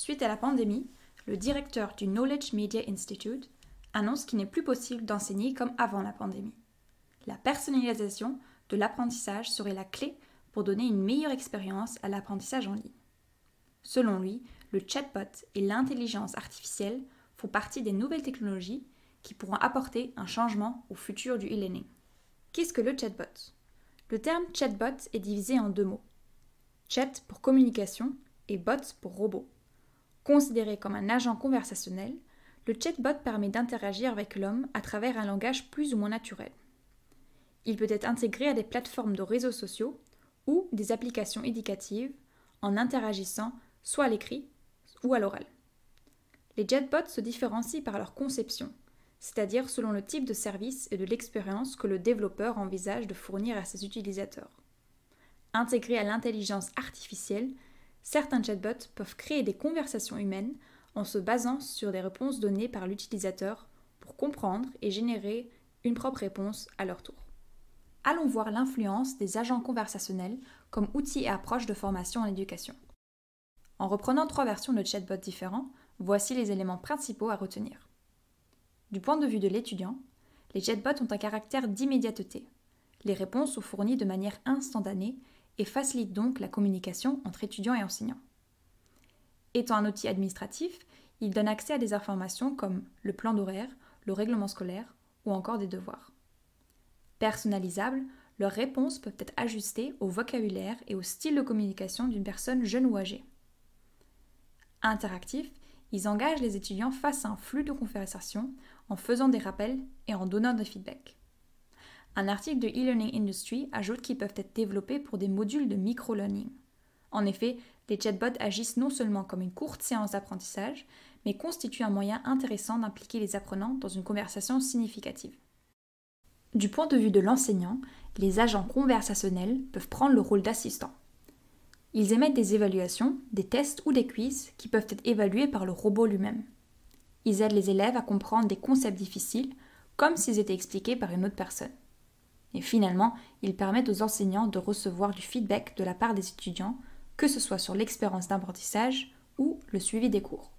Suite à la pandémie, le directeur du Knowledge Media Institute annonce qu'il n'est plus possible d'enseigner comme avant la pandémie. La personnalisation de l'apprentissage serait la clé pour donner une meilleure expérience à l'apprentissage en ligne. Selon lui, le chatbot et l'intelligence artificielle font partie des nouvelles technologies qui pourront apporter un changement au futur du e-learning. Qu'est-ce que le chatbot ? Le terme chatbot est divisé en deux mots. Chat pour communication et bot pour robot. Considéré comme un agent conversationnel, le chatbot permet d'interagir avec l'homme à travers un langage plus ou moins naturel. Il peut être intégré à des plateformes de réseaux sociaux ou des applications éducatives en interagissant soit à l'écrit ou à l'oral. Les chatbots se différencient par leur conception, c'est-à-dire selon le type de service et de l'expérience que le développeur envisage de fournir à ses utilisateurs. Intégrés à l'intelligence artificielle, certains chatbots peuvent créer des conversations humaines en se basant sur des réponses données par l'utilisateur pour comprendre et générer une propre réponse à leur tour. Allons voir l'influence des agents conversationnels comme outil et approche de formation en éducation. En reprenant 3 versions de chatbots différents, voici les éléments principaux à retenir. Du point de vue de l'étudiant, les chatbots ont un caractère d'immédiateté. Les réponses sont fournies de manière instantanée et facilitent donc la communication entre étudiants et enseignants. Étant un outil administratif, il donne accès à des informations comme le plan d'horaire, le règlement scolaire ou encore des devoirs. Personnalisables, leurs réponses peuvent être ajustées au vocabulaire et au style de communication d'une personne jeune ou âgée. Interactifs, ils engagent les étudiants face à un flux de conversation en faisant des rappels et en donnant des feedbacks. Un article de e-learning industry ajoute qu'ils peuvent être développés pour des modules de micro-learning. En effet, les chatbots agissent non seulement comme une courte séance d'apprentissage, mais constituent un moyen intéressant d'impliquer les apprenants dans une conversation significative. Du point de vue de l'enseignant, les agents conversationnels peuvent prendre le rôle d'assistants. Ils émettent des évaluations, des tests ou des quiz qui peuvent être évalués par le robot lui-même. Ils aident les élèves à comprendre des concepts difficiles, comme s'ils étaient expliqués par une autre personne. Et finalement, ils permettent aux enseignants de recevoir du feedback de la part des étudiants, que ce soit sur l'expérience d'apprentissage ou le suivi des cours.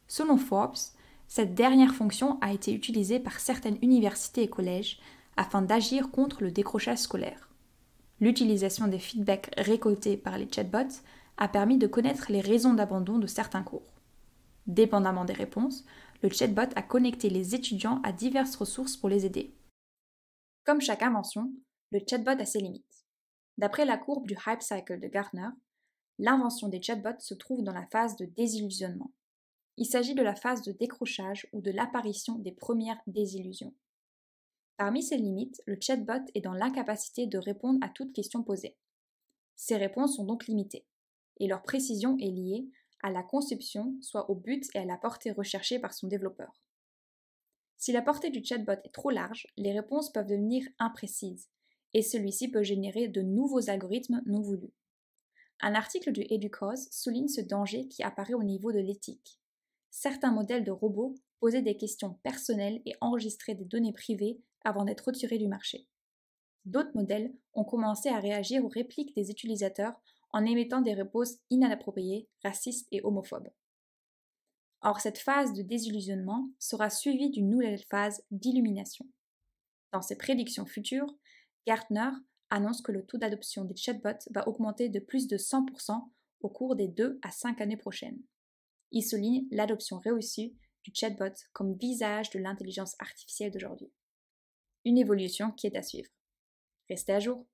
Selon Forbes, cette dernière fonction a été utilisée par certaines universités et collèges afin d'agir contre le décrochage scolaire. L'utilisation des feedbacks récoltés par les chatbots a permis de connaître les raisons d'abandon de certains cours. Dépendamment des réponses, le chatbot a connecté les étudiants à diverses ressources pour les aider. Comme chaque invention, le chatbot a ses limites. D'après la courbe du Hype Cycle de Gartner, l'invention des chatbots se trouve dans la phase de désillusionnement. Il s'agit de la phase de décrochage ou de l'apparition des premières désillusions. Parmi ces limites, le chatbot est dans l'incapacité de répondre à toute question posée. Ces réponses sont donc limitées, et leur précision est liée à la conception, soit au but et à la portée recherchée par son développeur. Si la portée du chatbot est trop large, les réponses peuvent devenir imprécises, et celui-ci peut générer de nouveaux algorithmes non voulus. Un article du Educause souligne ce danger qui apparaît au niveau de l'éthique. Certains modèles de robots posaient des questions personnelles et enregistraient des données privées avant d'être retirés du marché. D'autres modèles ont commencé à réagir aux répliques des utilisateurs en émettant des réponses inappropriées, racistes et homophobes. Or, cette phase de désillusionnement sera suivie d'une nouvelle phase d'illumination. Dans ses prédictions futures, Gartner annonce que le taux d'adoption des chatbots va augmenter de plus de 100% au cours des 2 à 5 années prochaines. Il souligne l'adoption réussie du chatbot comme visage de l'intelligence artificielle d'aujourd'hui. Une évolution qui est à suivre. Restez à jour.